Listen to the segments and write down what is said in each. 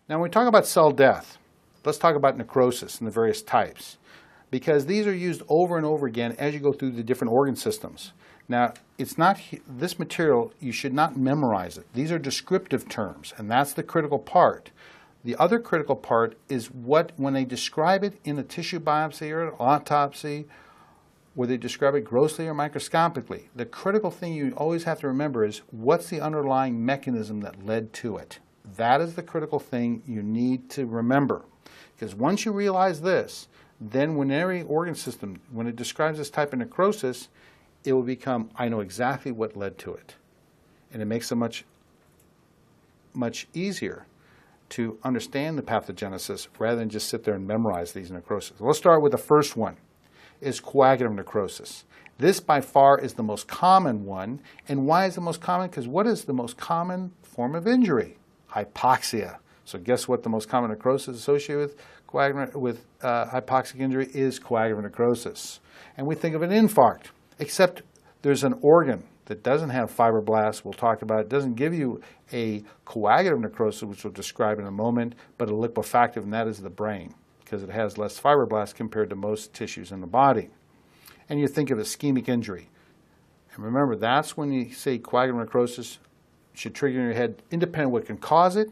Now, when we talk about cell death, let's talk about necrosis and the various types, because these are used over and over again as you go through the different organ systems. Now, it's not this material, you should not memorize it. These are descriptive terms, and that's the critical part. The other critical part is when they describe it in a tissue biopsy or an autopsy, where they describe it grossly or microscopically. The critical thing you always have to remember is what's the underlying mechanism that led to it. That is the critical thing you need to remember. Because once you realize this, then when every organ system, when it describes this type of necrosis, it will become, I know exactly what led to it. And it makes it much easier to understand the pathogenesis rather than just sit there and memorize these necroses. Let's start with the first one, is coagulative necrosis. This by far is the most common one. And why is it most common? Because what is the most common form of injury? Hypoxia. So guess what the most common necrosis associated with hypoxic injury is coagulative necrosis. And we think of an infarct, except there's an organ that doesn't have fibroblasts, we'll talk about it, doesn't give you a coagulative necrosis, which we'll describe in a moment, but a liquefactive, and that is the brain, because it has less fibroblasts compared to most tissues in the body. And you think of ischemic injury. And remember, that's when you say coagulative necrosis should trigger in your head, independent of what can cause it.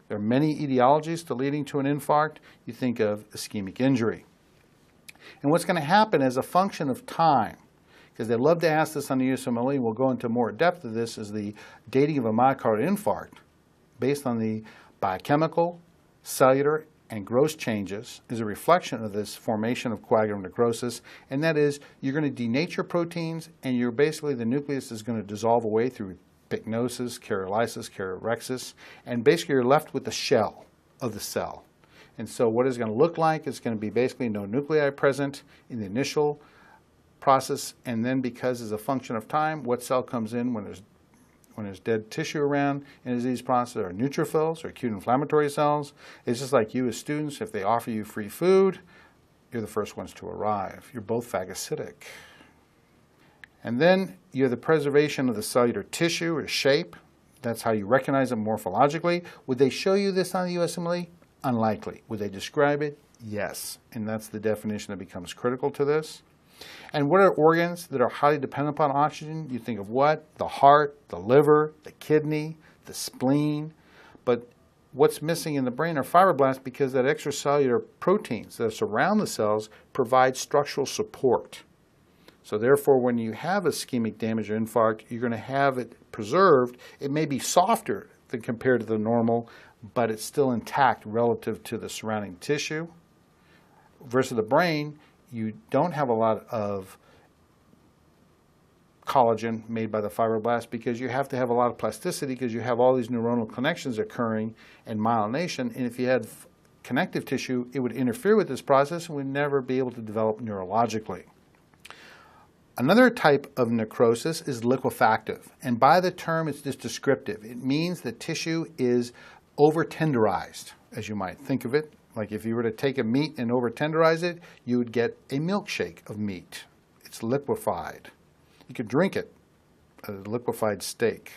There are many etiologies to leading to an infarct. You think of ischemic injury. And what's going to happen as a function of time, because they love to ask this on the USMLE, we'll go into more depth of this, is the dating of a myocardial infarct based on the biochemical, cellular, and gross changes is a reflection of this formation of coagulative necrosis, and that is you're going to denature proteins, and you're basically, the nucleus is going to dissolve away through pycnosis, karyolysis, karyorrhexis, and basically you're left with the shell of the cell. And so what it's going to look like is going to be basically no nuclei present in the initial process, and then because as a function of time, what cell comes in when there's dead tissue around in a disease process are neutrophils or acute inflammatory cells. It's just like you as students, if they offer you free food, you're the first ones to arrive. You're both phagocytic. And then you have the preservation of the cellular tissue or shape. That's how you recognize it morphologically. Would they show you this on the USMLE? Unlikely. Would they describe it? Yes. And that's the definition that becomes critical to this. And what are organs that are highly dependent upon oxygen? You think of what? The heart, the liver, the kidney, the spleen. But what's missing in the brain are fibroblasts, because that extracellular proteins that surround the cells provide structural support. So therefore, when you have ischemic damage or infarct, you're going to have it preserved. It may be softer than compared to the normal, but it's still intact relative to the surrounding tissue. Versus the brain, you don't have a lot of collagen made by the fibroblast, because you have to have a lot of plasticity, because you have all these neuronal connections occurring and myelination. And if you had connective tissue, it would interfere with this process and would never be able to develop neurologically. Another type of necrosis is liquefactive, and by the term it's just descriptive. It means the tissue is over-tenderized, as you might think of it. Like if you were to take a meat and over-tenderize it, you would get a milkshake of meat. It's liquefied. You could drink it, a liquefied steak.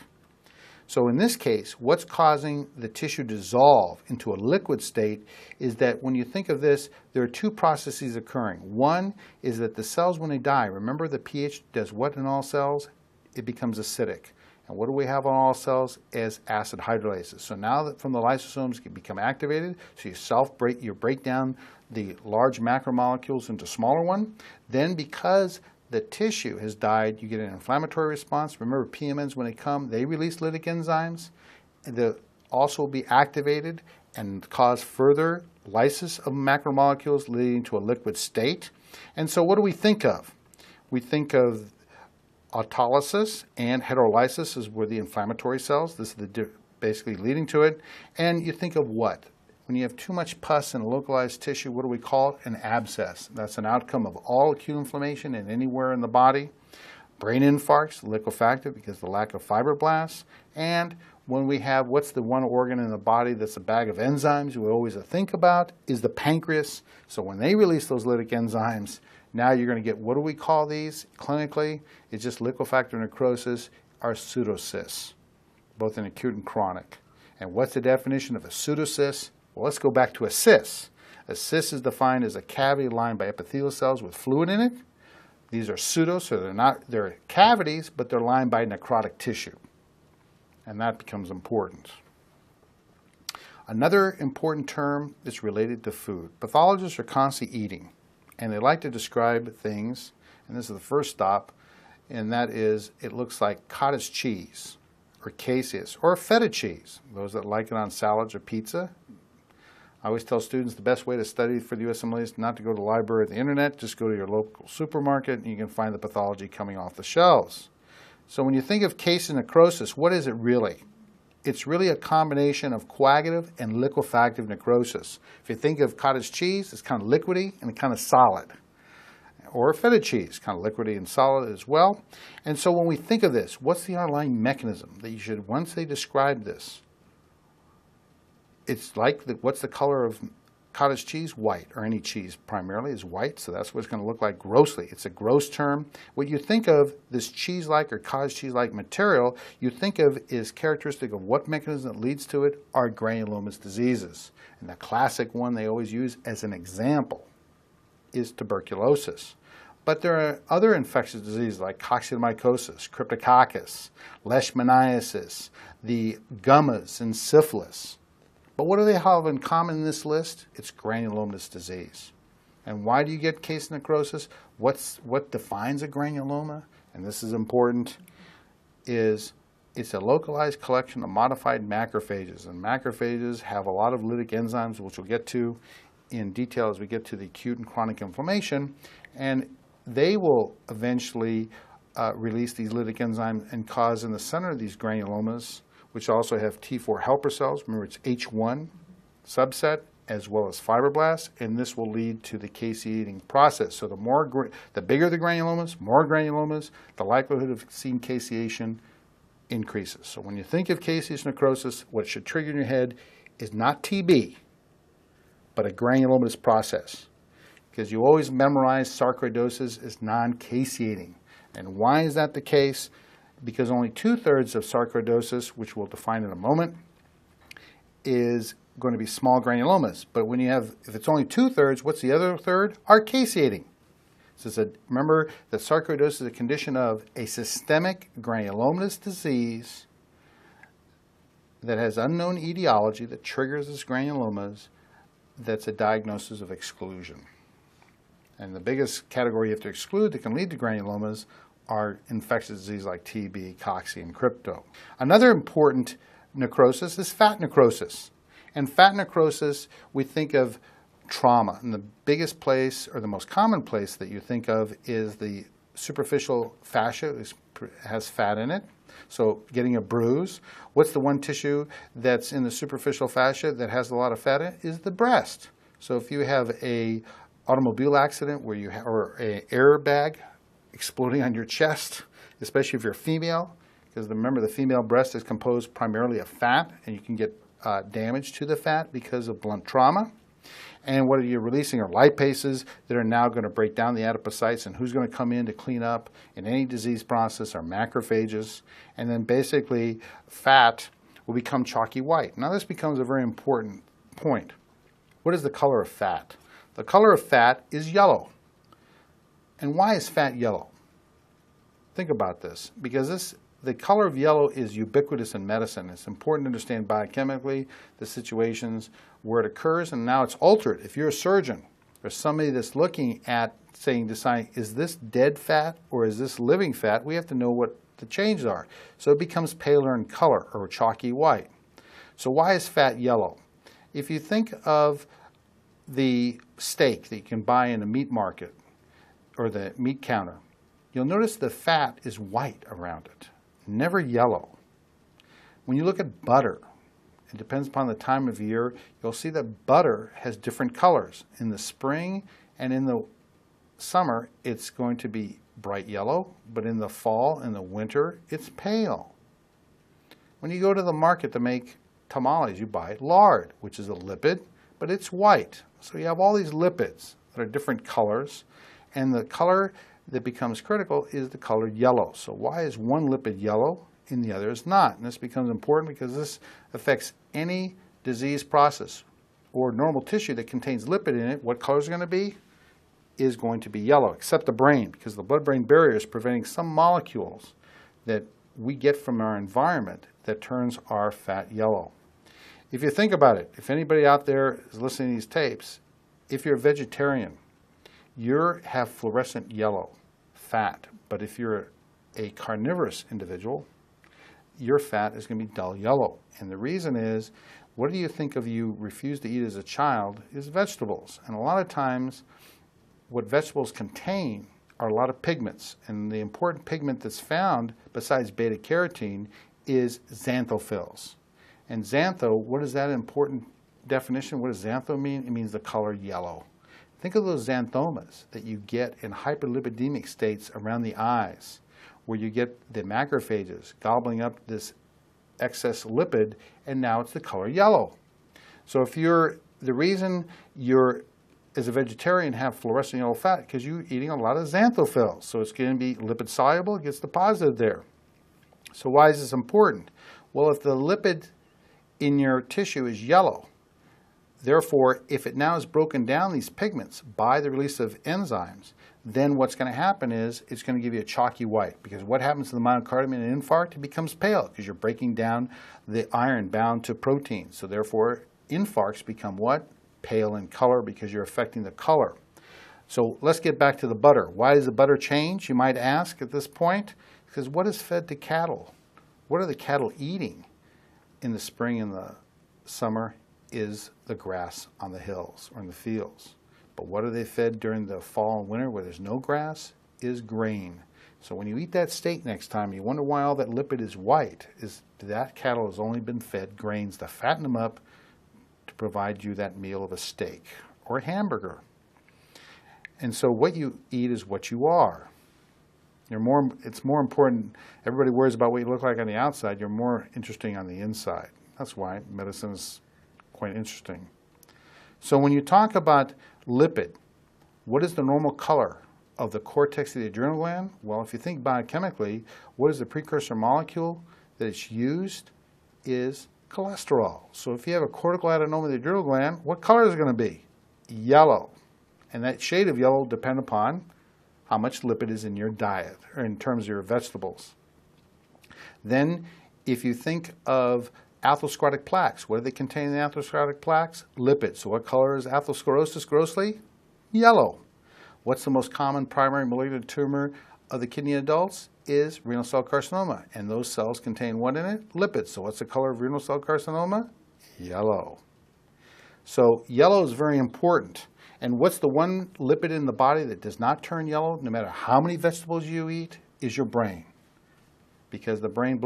So in this case, what's causing the tissue to dissolve into a liquid state is that when you think of this, there are two processes occurring. One is that the cells, when they die, remember the pH does what in all cells? It becomes acidic. And what do we have on all cells? As acid hydrolases. So now that from the lysosomes can become activated, so you break down the large macromolecules into smaller one. Then because the tissue has died, you get an inflammatory response. Remember, PMNs, when they come, they release lytic enzymes. They'll also be activated and cause further lysis of macromolecules, leading to a liquid state. And so what do we think of? We think of autolysis and heterolysis is where the inflammatory cells, this is basically leading to it. And you think of what? When you have too much pus in a localized tissue, what do we call it? An abscess. That's an outcome of all acute inflammation and anywhere in the body. Brain infarcts, liquefactive because of the lack of fibroblasts. And when we have, what's the one organ in the body that's a bag of enzymes we always think about, is the pancreas. So when they release those lytic enzymes, now you're going to get, what do we call these clinically? It's just liquefactive necrosis or pseudocysts, both in acute and chronic. And what's the definition of a pseudocyst? Well, let's go back to a cyst. A cyst is defined as a cavity lined by epithelial cells with fluid in it. These are pseudo, so they're cavities, but they're lined by necrotic tissue. And that becomes important. Another important term is related to food. Pathologists are constantly eating, and they like to describe things, and this is the first stop, and that is it looks like cottage cheese, or caseous, or feta cheese, those that like it on salads or pizza. I always tell students the best way to study for the USMLE is not to go to the library or the internet, just go to your local supermarket and you can find the pathology coming off the shelves. So when you think of case necrosis, what is it really? It's really a combination of coagulative and liquefactive necrosis. If you think of cottage cheese, it's kind of liquidy and kind of solid. Or feta cheese, kind of liquidy and solid as well. And so when we think of this, what's the underlying mechanism that you should, once they describe this, it's like, what's the color of cottage cheese? White, or any cheese primarily is white, so that's what it's going to look like grossly. It's a gross term. What you think of this cheese-like or cottage cheese-like material, you think of is characteristic of what mechanism that leads to it are granulomatous diseases. And the classic one they always use as an example is tuberculosis. But there are other infectious diseases like coccidioidomycosis, cryptococcus, leishmaniasis, the gummas, and syphilis. But what do they have in common in this list? It's granulomatous disease. And why do you get case necrosis? What defines a granuloma? And this is important, is it's a localized collection of modified macrophages. And macrophages have a lot of lytic enzymes, which we'll get to in detail as we get to the acute and chronic inflammation. And they will eventually release these lytic enzymes and cause in the center of these granulomas, which also have T4 helper cells. Remember, it's H1 subset as well as fibroblasts, and this will lead to the caseating process. So the bigger the granulomas, the likelihood of seeing caseation increases. So when you think of caseous necrosis, what should trigger in your head is not TB, but a granulomatous process. Because you always memorize sarcoidosis as non-caseating. And why is that the case? Because only 2/3 of sarcoidosis, which we'll define in a moment, is going to be small granulomas. But when you have, if it's only 2/3, what's the other third? Are caseating. So remember that sarcoidosis is a condition of a systemic granulomatous disease that has unknown etiology that triggers this granulomas. That's a diagnosis of exclusion. And the biggest category you have to exclude that can lead to granulomas are infectious diseases like TB, cocci, and crypto. Another important necrosis is fat necrosis. And fat necrosis, we think of trauma. And the biggest place, or the most common place that you think of, is the superficial fascia. It has fat in it. So getting a bruise. What's the one tissue that's in the superficial fascia that has a lot of fat in it? Is the breast. So if you have a automobile accident where you or an airbag exploding on your chest, especially if you're female, because remember the female breast is composed primarily of fat, and you can get damage to the fat because of blunt trauma. And what you're releasing are lipases that are now going to break down the adipocytes, and who's going to come in to clean up in any disease process are macrophages. And then basically fat will become chalky white. Now this becomes a very important point. What is the color of fat? The color of fat is yellow. And why is fat yellow? Think about this, because the color of yellow is ubiquitous in medicine. It's important to understand biochemically the situations where it occurs, and now it's altered. If you're a surgeon or somebody that's looking at deciding, is this dead fat or is this living fat, we have to know what the changes are. So it becomes paler in color or chalky white. So why is fat yellow? If you think of the steak that you can buy in a meat market or the meat counter, you'll notice the fat is white around it, never yellow. When you look at butter, it depends upon the time of year, you'll see that butter has different colors. In the spring and in the summer, it's going to be bright yellow, but in the fall and the winter, it's pale. When you go to the market to make tamales, you buy lard, which is a lipid, but it's white. So you have all these lipids that are different colors, and the color that becomes critical is the color yellow. So why is one lipid yellow and the other is not? And this becomes important because this affects any disease process or normal tissue that contains lipid in it, what color is it going to be? Is going to be yellow, except the brain, because the blood-brain barrier is preventing some molecules that we get from our environment that turns our fat yellow. If you think about it, if anybody out there is listening to these tapes, if you're a vegetarian, you have fluorescent yellow fat, but if you're a carnivorous individual, your fat is going to be dull yellow. And the reason is, what do you think of you refuse to eat as a child is vegetables. And a lot of times, what vegetables contain are a lot of pigments. And the important pigment that's found, besides beta-carotene, is xanthophylls. And xantho, what is that important definition? What does xantho mean? It means the color yellow. Think of those xanthomas that you get in hyperlipidemic states around the eyes, where you get the macrophages gobbling up this excess lipid, and now it's the color yellow. So if the reason you're, as a vegetarian, have fluorescent yellow fat, because you're eating a lot of xanthophylls. So it's going to be lipid soluble, it gets deposited there. So why is this important? Well, if the lipid in your tissue is yellow, therefore, if it now is broken down, these pigments, by the release of enzymes, then what's going to happen is it's going to give you a chalky white. Because what happens to the myocardium in an infarct? It becomes pale because you're breaking down the iron bound to protein. So therefore, infarcts become what? Pale in color because you're affecting the color. So let's get back to the butter. Why does the butter change, you might ask at this point? Because what is fed to cattle? What are the cattle eating in the spring and the summer is the grass on the hills or in the fields. But what are they fed during the fall and winter where there's no grass? Is grain. So when you eat that steak next time, you wonder why all that lipid is white. Is that cattle has only been fed grains to fatten them up to provide you that meal of a steak or a hamburger. And so what you eat is what you are. It's more important. Everybody worries about what you look like on the outside. You're more interesting on the inside. That's why medicine is quite interesting. So when you talk about lipid, what is the normal color of the cortex of the adrenal gland? Well, if you think biochemically, what is the precursor molecule that is used is cholesterol. So if you have a cortical adenoma of the adrenal gland, what color is it going to be? Yellow. And that shade of yellow will depend upon how much lipid is in your diet, or in terms of your vegetables. Then, if you think of atherosclerotic plaques, what do they contain in the atherosclerotic plaques? Lipids. So what color is atherosclerosis grossly? Yellow. What's the most common primary malignant tumor of the kidney in adults? Is renal cell carcinoma. And those cells contain what in it? Lipids. So what's the color of renal cell carcinoma? Yellow. So yellow is very important. And what's the one lipid in the body that does not turn yellow, no matter how many vegetables you eat, is your brain. Because the blood-brain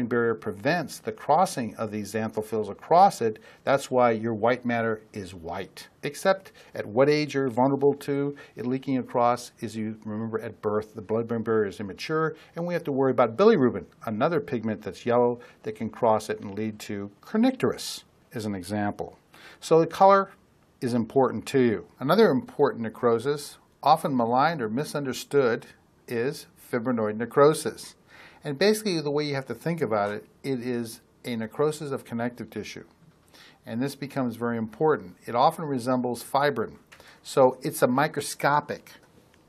barrier prevents the crossing of these xanthophylls across it. That's why your white matter is white. Except at what age you're vulnerable to it leaking across is, you remember, at birth, the blood-brain barrier is immature, and we have to worry about bilirubin, another pigment that's yellow that can cross it and lead to kernicterus, as an example. So the color is important to you. Another important necrosis, often maligned or misunderstood, is fibrinoid necrosis. And basically the way you have to think about it, it is a necrosis of connective tissue. And this becomes very important. It often resembles fibrin. So it's a microscopic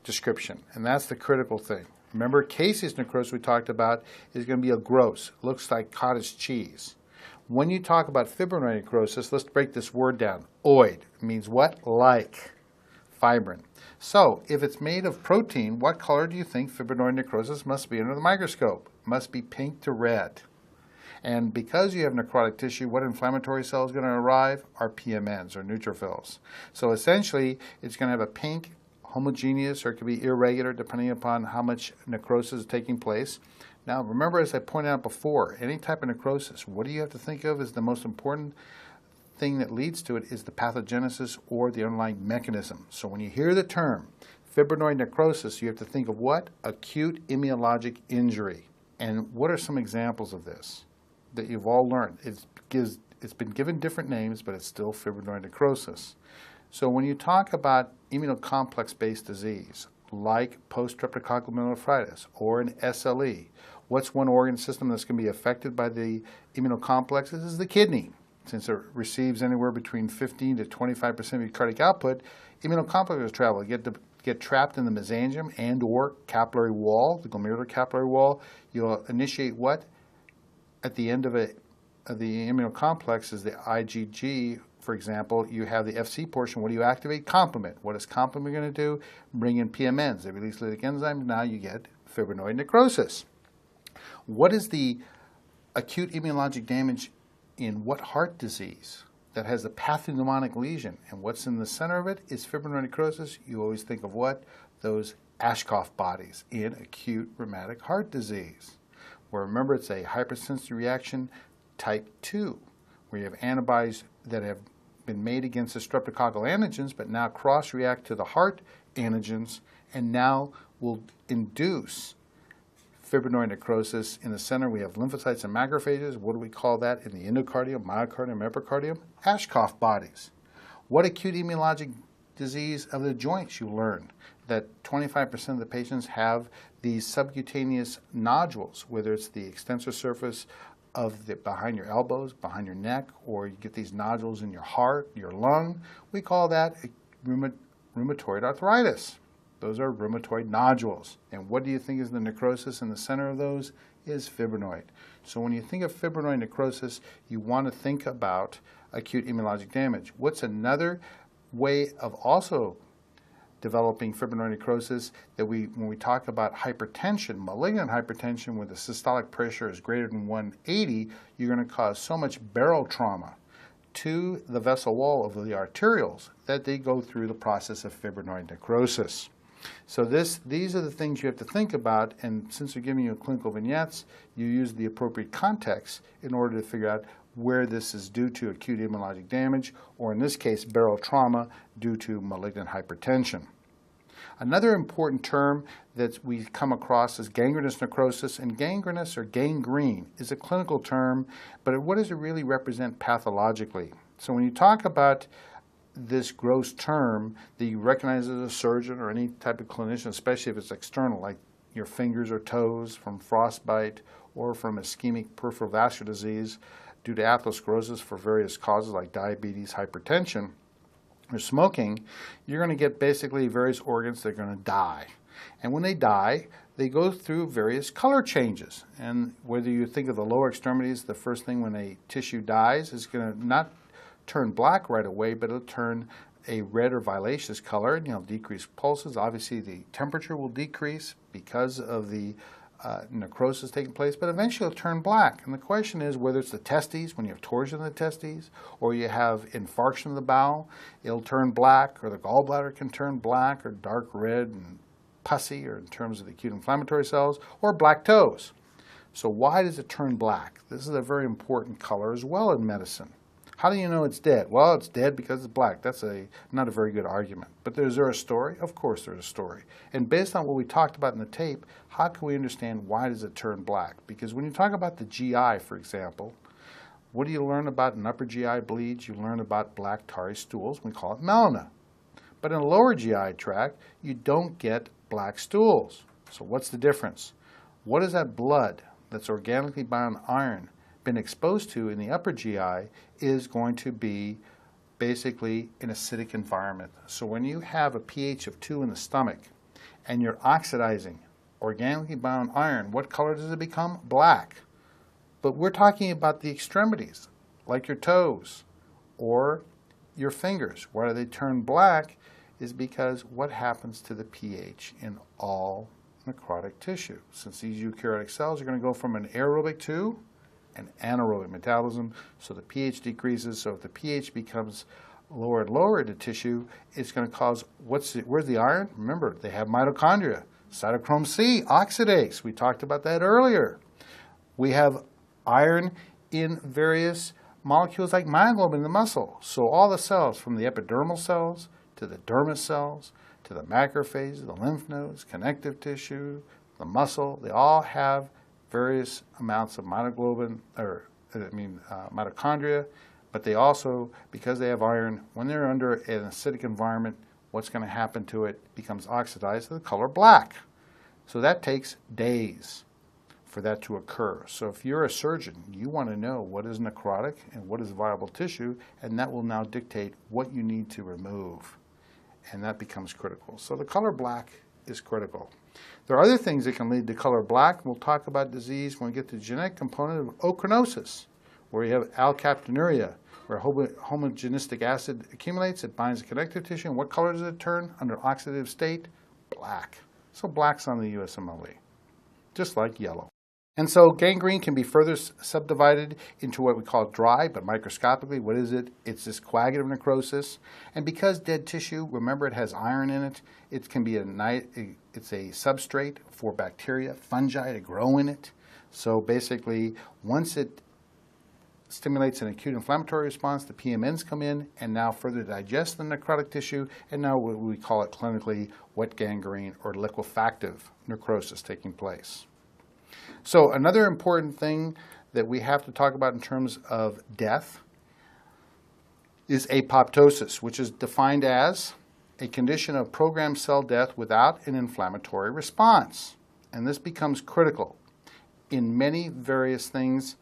description, and that's the critical thing. Remember, caseous necrosis we talked about is going to be a gross, looks like cottage cheese. When you talk about fibrinoid necrosis, let's break this word down. Oid means what? Like. Fibrin. So, if it's made of protein, what color do you think fibrinoid necrosis must be under the microscope? It must be pink to red. And because you have necrotic tissue, what inflammatory cell is going to arrive? Are PMNs, or neutrophils. So essentially, it's going to have a pink, homogeneous, or it could be irregular depending upon how much necrosis is taking place. Now, remember, as I pointed out before, any type of necrosis, what do you have to think of as the most important thing that leads to it is the pathogenesis or the underlying mechanism. So when you hear the term fibrinoid necrosis, you have to think of what? Acute immunologic injury. And what are some examples of this that you've all learned? It's been given different names, but it's still fibrinoid necrosis. So when you talk about immunocomplex-based disease, like post-streptococcal pneumonephritis or an SLE, what's one organ system that's going to be affected by the immunocomplexes? Is the kidney. Since it receives anywhere between 15 to 25% of your cardiac output, immunocomplexes travel, get trapped in the mesangium and or capillary wall, the glomerular capillary wall. You'll initiate what? At the end of the immunocomplex is the IgG, for example. You have the FC portion. What do you activate? Complement. What is complement going to do? Bring in PMNs. They release lytic enzymes. Now you get fibrinoid necrosis. What is the acute immunologic damage in what heart disease that has a pathognomonic lesion? And what's in the center of it is fibrinoid necrosis. You always think of what? Those Ashkoff bodies in acute rheumatic heart disease. Where remember, it's a hypersensitive reaction type 2, where you have antibodies that have been made against the streptococcal antigens, but now cross-react to the heart antigens, and now will induce fibrinoid necrosis. In the center, we have lymphocytes and macrophages. What do we call that in the endocardium, myocardium, epicardium? Ashkoff bodies. What acute immunologic disease of the joints? You learn that 25% of the patients have these subcutaneous nodules, whether it's the extensor surface of behind your elbows, behind your neck, or you get these nodules in your heart, your lung. We call that rheumatoid arthritis. Those are rheumatoid nodules. And what do you think is the necrosis in the center of those? Is fibrinoid. So when you think of fibrinoid necrosis, you want to think about acute immunologic damage. What's another way of also developing fibrinoid necrosis that when we talk about hypertension, malignant hypertension, where the systolic pressure is greater than 180, you're going to cause so much barrel trauma to the vessel wall of the arterioles that they go through the process of fibrinoid necrosis. So these are the things you have to think about, and since we're giving you clinical vignettes, you use the appropriate context in order to figure out where this is due to acute immunologic damage, or in this case, barrel trauma due to malignant hypertension. Another important term that we come across is gangrenous necrosis, and gangrenous or gangrene is a clinical term, but what does it really represent pathologically? So when you talk about this gross term that you recognize as a surgeon or any type of clinician, especially if it's external, like your fingers or toes from frostbite or from ischemic peripheral vascular disease due to atherosclerosis for various causes like diabetes, hypertension, or smoking, you're going to get basically various organs that are going to die. And when they die, they go through various color changes. And whether you think of the lower extremities, the first thing when a tissue dies is going to not turn black right away, but it'll turn a red or violaceous color, and you'll decrease pulses. Obviously, the temperature will decrease because of the necrosis taking place, but eventually it'll turn black. And the question is whether it's the testes, when you have torsion in the testes, or you have infarction of the bowel, it'll turn black, or the gallbladder can turn black, or dark red and pussy, or in terms of the acute inflammatory cells, or black toes. So why does it turn black? This is a very important color as well in medicine. How do you know it's dead? Well, it's dead because it's black. That's not a very good argument. But is there a story? Of course there's a story. And based on what we talked about in the tape, how can we understand why does it turn black? Because when you talk about the GI, for example, what do you learn about in upper GI bleeds? You learn about black tarry stools. We call it melena. But in the lower GI tract, you don't get black stools. So what's the difference? What is that blood that's organically bound iron been exposed to in the upper GI is going to be basically an acidic environment. So when you have a pH of 2 in the stomach and you're oxidizing organically bound iron, what color does it become? Black. But we're talking about the extremities, like your toes or your fingers. Why do they turn black is because what happens to the pH in all necrotic tissue. Since these eukaryotic cells are going to go from an aerobic to an anaerobic metabolism, so the pH decreases. So if the pH becomes lower and lower in the tissue, it's going to cause, where's the iron? Remember, they have mitochondria, cytochrome C, oxidase. We talked about that earlier. We have iron in various molecules like myoglobin in the muscle. So all the cells, from the epidermal cells to the dermis cells to the macrophages, the lymph nodes, connective tissue, the muscle, they all have various amounts of mitoglobin, mitochondria, but they also, because they have iron, when they're under an acidic environment, what's going to happen to it becomes oxidized to the color black. So that takes days for that to occur. So if you're a surgeon, you want to know what is necrotic and what is viable tissue, and that will now dictate what you need to remove. And that becomes critical. So the color black is critical. There are other things that can lead to color black. We'll talk about disease when we get to the genetic component of ochronosis, where you have alkaptonuria, where homogenistic acid accumulates, it binds the connective tissue, and what color does it turn under oxidative state? Black. So black's on the USMLE, just like yellow. And so gangrene can be further subdivided into what we call dry, but microscopically, what is it? It's this coagulative necrosis. And because dead tissue, remember it has iron in it, it can be it's a substrate for bacteria, fungi to grow in it. So basically, once it stimulates an acute inflammatory response, the PMNs come in and now further digest the necrotic tissue, and now we call it clinically wet gangrene or liquefactive necrosis taking place. So another important thing that we have to talk about in terms of death is apoptosis, which is defined as a condition of programmed cell death without an inflammatory response. And this becomes critical in many various things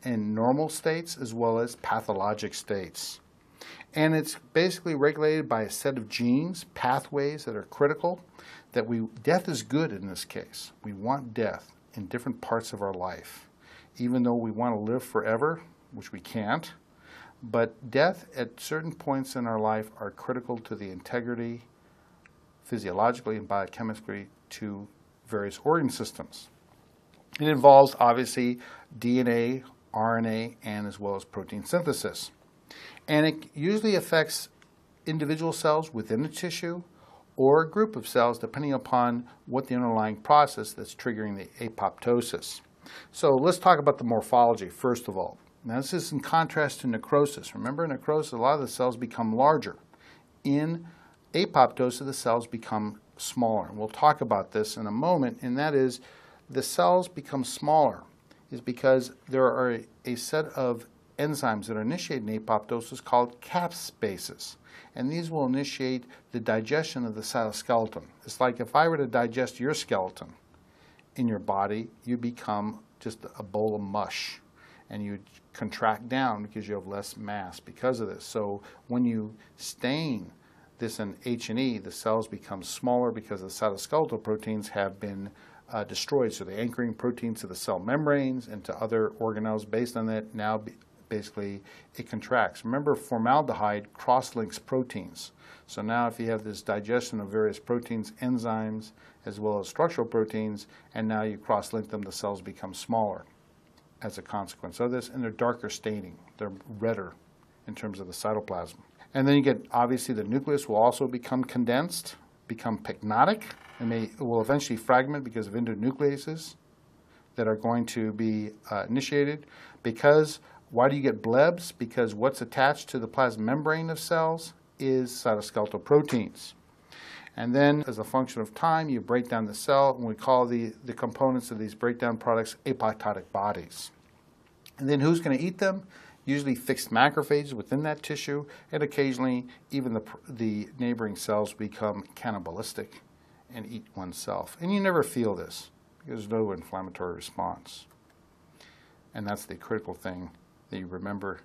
in normal states as well as pathologic states. And it's basically regulated by a set of genes, pathways that are critical, death is good in this case. We want death in different parts of our life, even though we want to live forever, which we can't. But death at certain points in our life are critical to the integrity, physiologically and biochemically, to various organ systems. It involves, obviously, DNA, RNA, and as well as protein synthesis. And it usually affects individual cells within the tissue or a group of cells, depending upon what the underlying process that's triggering the apoptosis. So let's talk about the morphology first of all. Now this is in contrast to necrosis. Remember, in necrosis, a lot of the cells become larger. In apoptosis, the cells become smaller. And we'll talk about this in a moment, and that is the cells become smaller is because there are a set of enzymes that are initiated in apoptosis called capspaces. And these will initiate the digestion of the cytoskeleton. It's like if I were to digest your skeleton in your body, you become just a bowl of mush. And you contract down because you have less mass because of this. So when you stain this in H&E, the cells become smaller because the cytoskeletal proteins have been destroyed. So the anchoring proteins to the cell membranes and to other organelles based on that now basically it contracts. Remember, formaldehyde cross-links proteins. So now if you have this digestion of various proteins, enzymes, as well as structural proteins, and now you cross-link them, the cells become smaller as a consequence of this, and they're darker staining. They're redder in terms of the cytoplasm. And then you get, obviously, the nucleus will also become condensed, become pycnotic, and it will eventually fragment because of endonucleases that are going to be initiated. Why do you get blebs? Because what's attached to the plasma membrane of cells is cytoskeletal proteins. And then, as a function of time, you break down the cell, and we call the components of these breakdown products apoptotic bodies. And then who's going to eat them? Usually fixed macrophages within that tissue, and occasionally even the neighboring cells become cannibalistic and eat oneself. And you never feel this because there's no inflammatory response. And that's the critical thing that you remember.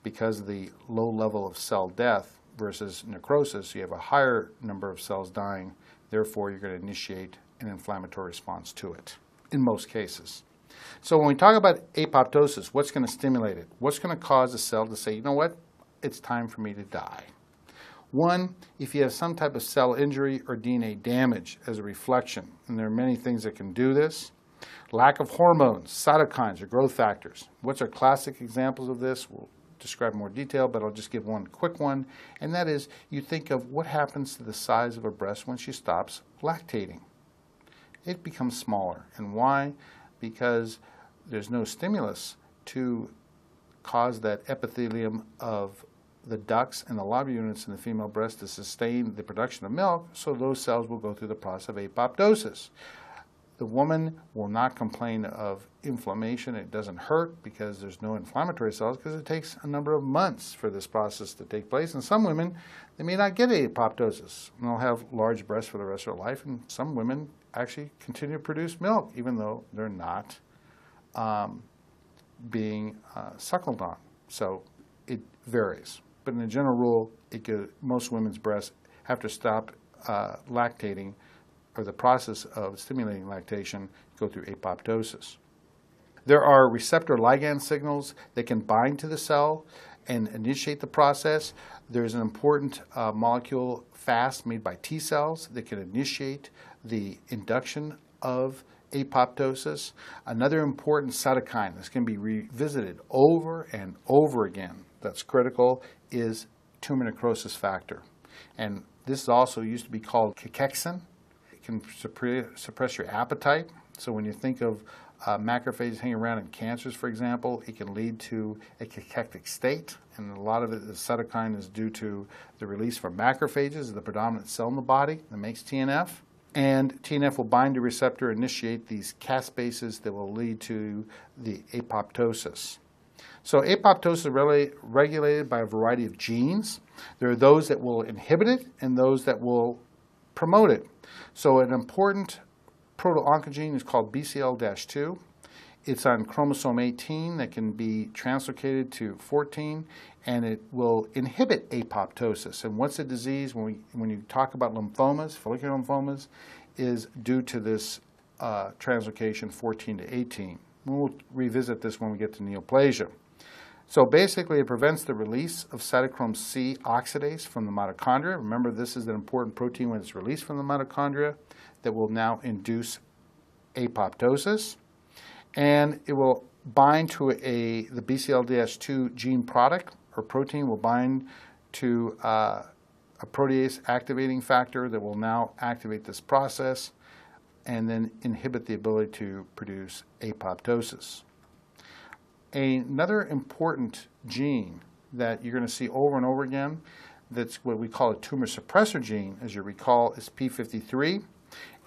Because of the low level of cell death versus necrosis, you have a higher number of cells dying, therefore you're going to initiate an inflammatory response to it, in most cases. So when we talk about apoptosis, what's going to stimulate it? What's going to cause a cell to say, you know what, it's time for me to die? One, if you have some type of cell injury or DNA damage as a reflection, and there are many things that can do this. Lack of hormones, cytokines, or growth factors. What's our classic examples of this? We'll describe more detail, but I'll just give one quick one, and that is you think of what happens to the size of a breast when she stops lactating. It becomes smaller. And why? Because there's no stimulus to cause that epithelium of the ducts and the lobular units in the female breast to sustain the production of milk, so those cells will go through the process of apoptosis. The woman will not complain of inflammation. It doesn't hurt because there's no inflammatory cells because it takes a number of months for this process to take place. And some women, they may not get apoptosis. They'll have large breasts for the rest of their life, and some women actually continue to produce milk even though they're not being suckled on. So it varies. But in a general rule, most women's breasts have to stop lactating, or the process of stimulating lactation, go through apoptosis. There are receptor ligand signals that can bind to the cell and initiate the process. There's an important molecule, FAST, made by T cells that can initiate the induction of apoptosis. Another important cytokine that's going to be revisited over and over again that's critical is tumor necrosis factor. And this also used to be called cachexin. It can suppress your appetite. So when you think of macrophages hanging around in cancers, for example, it can lead to a cachectic state. And a lot of it, the cytokine, is due to the release from macrophages, the predominant cell in the body that makes TNF. And TNF will bind to receptor, initiate these caspases that will lead to the apoptosis. So apoptosis is really regulated by a variety of genes. There are those that will inhibit it and those that will promote it. So an important proto-oncogene is called BCL-2. It's on chromosome 18 that can be translocated to 14, and it will inhibit apoptosis. And what's a disease, when you talk about lymphomas, follicular lymphomas, is due to this translocation 14 to 18. We'll revisit this when we get to neoplasia. So basically, it prevents the release of cytochrome C oxidase from the mitochondria. Remember, this is an important protein when it's released from the mitochondria that will now induce apoptosis. And it will bind to the BCL-2 gene product, or protein will bind to a protease activating factor that will now activate this process and then inhibit the ability to produce apoptosis. Another important gene that you're going to see over and over again, that's what we call a tumor suppressor gene, as you recall, is P53.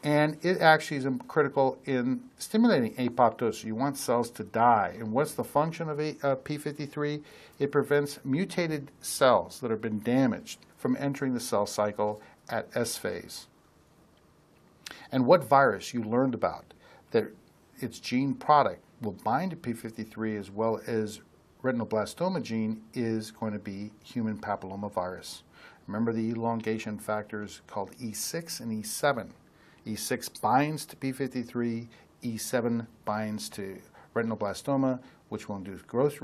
And it actually is critical in stimulating apoptosis. You want cells to die. And what's the function of P53? It prevents mutated cells that have been damaged from entering the cell cycle at S phase. And what virus you learned about, that its gene product will bind to P53 as well as retinoblastoma gene, is going to be human papillomavirus. Remember the elongation factors called E6 and E7. E6 binds to P53, E7 binds to retinoblastoma, which will induce growth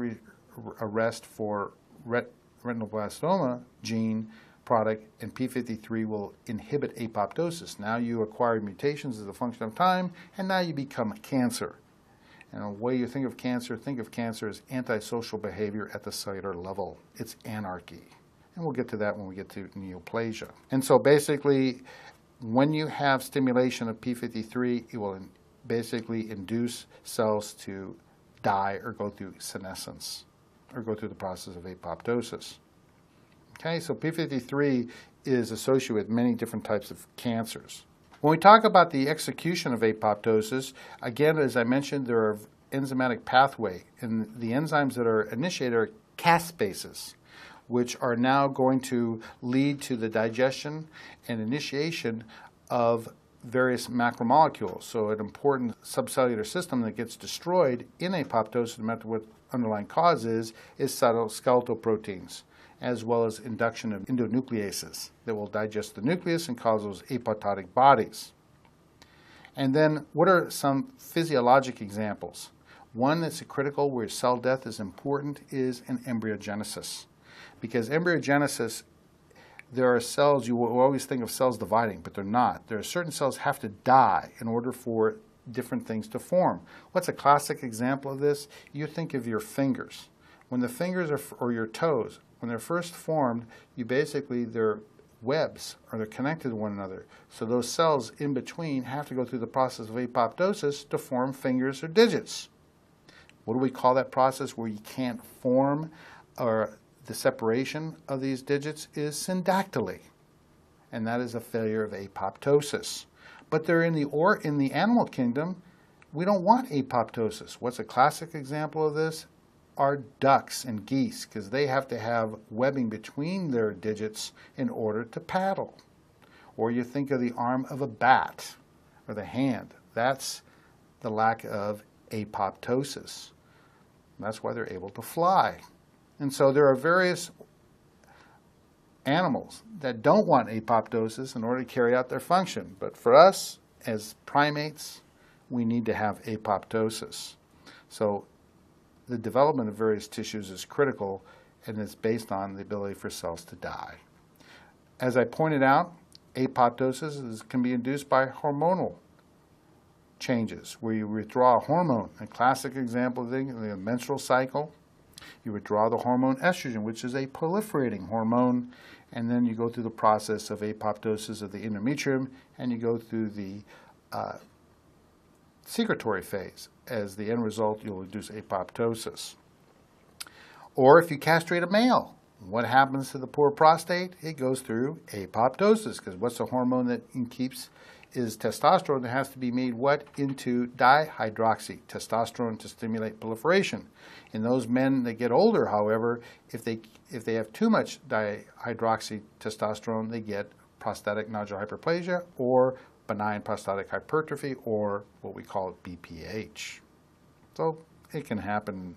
arrest for retinoblastoma gene product, and P53 will inhibit apoptosis. Now you acquire mutations as a function of time, and now you become a cancer. And the way you think of cancer as antisocial behavior at the cellular level. It's anarchy. And we'll get to that when we get to neoplasia. And so basically, when you have stimulation of P53, it will basically induce cells to die or go through senescence, or go through the process of apoptosis. Okay, so P53 is associated with many different types of cancers. When we talk about the execution of apoptosis, again, as I mentioned, there are enzymatic pathway, and the enzymes that are initiated are caspases, which are now going to lead to the digestion and initiation of various macromolecules. So an important subcellular system that gets destroyed in apoptosis, no matter what underlying cause is cytoskeletal proteins, as well as induction of endonucleases that will digest the nucleus and cause those apoptotic bodies. And then what are some physiologic examples? One that's critical where cell death is important is in embryogenesis. Because embryogenesis, there are cells, you will always think of cells dividing, but they're not. There are certain cells have to die in order for different things to form. What's a classic example of this? You think of your fingers. When the fingers are, or your toes, when they're first formed, they're webs, or they're connected to one another. So those cells in between have to go through the process of apoptosis to form fingers or digits. What do we call that process where you can't form, or the separation of these digits is syndactyly, and that is a failure of apoptosis. But they're in the animal kingdom, we don't want apoptosis. What's a classic example of this? Are ducks and geese, because they have to have webbing between their digits in order to paddle. Or you think of the arm of a bat, or the hand. That's the lack of apoptosis. That's why they're able to fly. And so there are various animals that don't want apoptosis in order to carry out their function. But for us, as primates, we need to have apoptosis. So the development of various tissues is critical, and it's based on the ability for cells to die. As I pointed out, apoptosis can be induced by hormonal changes, where you withdraw a hormone. A classic example of the menstrual cycle, you withdraw the hormone estrogen, which is a proliferating hormone, and then you go through the process of apoptosis of the endometrium, and you go through the secretory phase. As the end result, you'll induce apoptosis. Or if you castrate a male, what happens to the poor prostate? It goes through apoptosis, because what's the hormone that keeps is testosterone that has to be made what? Into dihydroxy testosterone to stimulate proliferation. In those men that get older, however, if they have too much dihydroxy testosterone, they get prostatic nodular hyperplasia or benign prostatic hypertrophy, or what we call BPH. So it can happen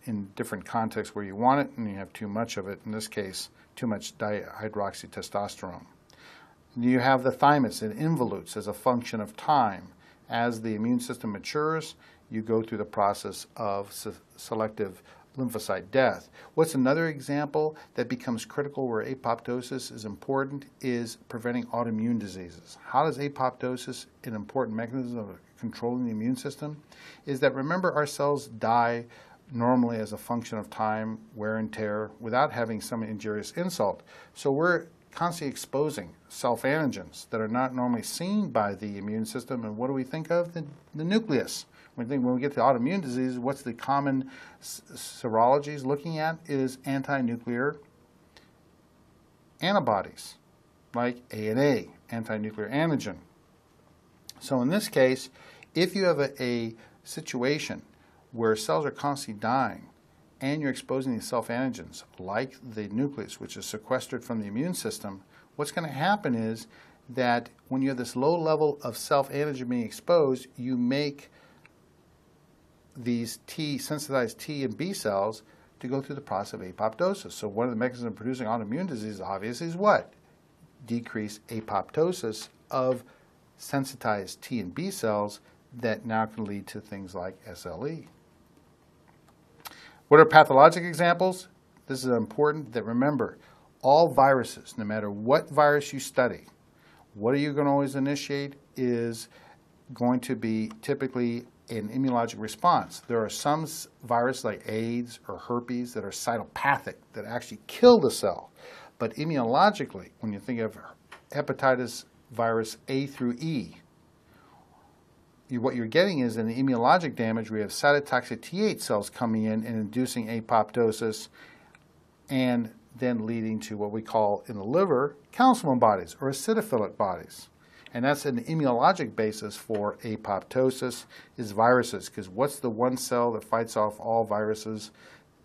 in different contexts where you want it and you have too much of it. In this case, too much dihydroxy testosterone. You have the thymus. It involutes as a function of time. As the immune system matures, you go through the process of selective lymphocyte death. What's another example that becomes critical where apoptosis is important is preventing autoimmune diseases. How does apoptosis, an important mechanism of controlling the immune system, is that, remember, our cells die normally as a function of time, wear and tear, without having some injurious insult. So we're constantly exposing self-antigens that are not normally seen by the immune system. And what do we think of? The nucleus. When we get to autoimmune diseases, what's the common serologies looking at is anti-nuclear antibodies, like ANA, anti-nuclear antigen. So in this case, if you have a situation where cells are constantly dying, and you're exposing these self-antigens, like the nucleus, which is sequestered from the immune system, what's going to happen is that when you have this low level of self-antigen being exposed, you make these sensitized T and B cells to go through the process of apoptosis. So one of the mechanisms of producing autoimmune disease, obviously, is what? Decreased apoptosis of sensitized T and B cells that now can lead to things like SLE. What are pathologic examples? This is important that, remember, all viruses, no matter what virus you study, what are you going to always initiate is going to be typically an immunologic response. There are some viruses like AIDS or herpes that are cytopathic, that actually kill the cell. But immunologically, when you think of hepatitis virus A through E, what you're getting is an immunologic damage where you have cytotoxic T8 cells coming in and inducing apoptosis, and then leading to what we call in the liver calcium bodies or acidophilic bodies. And that's an immunologic basis for apoptosis is viruses, because what's the one cell that fights off all viruses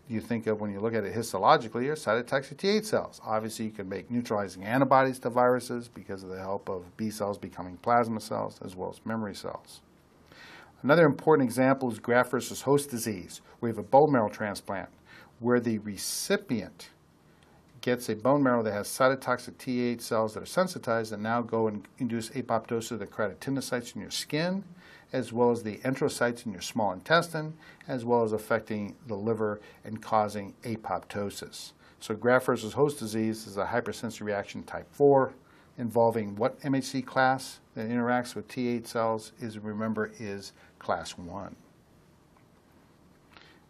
you think of when you look at it histologically? Are cytotoxic T8 cells. Obviously, you can make neutralizing antibodies to viruses because of the help of B cells becoming plasma cells as well as memory cells. Another important example is graft versus host disease. We have a bone marrow transplant where the recipient gets a bone marrow that has cytotoxic T8 cells that are sensitized and now go and induce apoptosis of the keratinocytes in your skin, as well as the enterocytes in your small intestine, as well as affecting the liver and causing apoptosis. So graft versus host disease is a hypersensory reaction type 4 involving what MHC class that interacts with T8 cells is, remember, is class 1.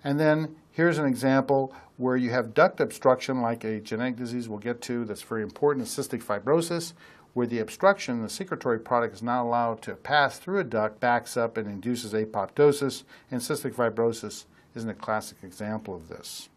And then here's an example where you have duct obstruction, like a genetic disease we'll get to that's very important, cystic fibrosis, where the obstruction, the secretory product, is not allowed to pass through a duct, backs up and induces apoptosis, and cystic fibrosis is a classic example of this.